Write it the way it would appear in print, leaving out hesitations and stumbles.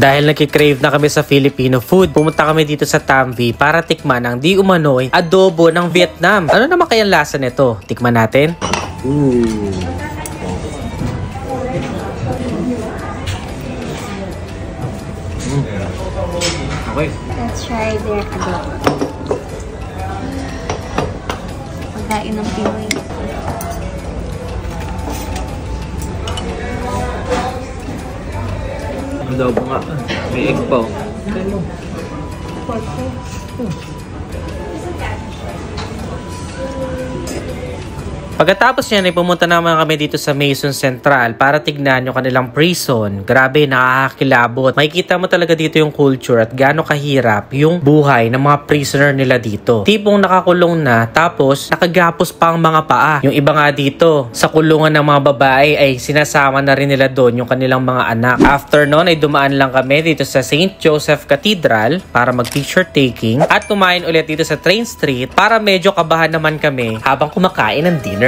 Dahil nagkikrave na kami sa Filipino food, pumunta kami dito sa Tamvi para tikman ang di umano'y adobo ng Vietnam. Ano naman kaya lasa nito? Tikman natin. Okay. Let's try their adobo. Pagkain ng Pinoy. Adobo nga. May egg pa. Pagkatapos niyan ay pumunta naman kami dito sa Mason Central para tignan yung kanilang prison. Grabe, nakakakilabot. Makikita mo talaga dito yung culture at gaano kahirap yung buhay ng mga prisoner nila dito. Tipong nakakulong na tapos nakagapos pa ang mga paa. Yung iba nga dito, sa kulungan ng mga babae ay sinasama na rin nila doon yung kanilang mga anak. After noon ay dumaan lang kami dito sa St. Joseph Cathedral para mag-picture taking at kumain ulit dito sa Train Street para medyo kabahan naman kami habang kumakain ng dinner.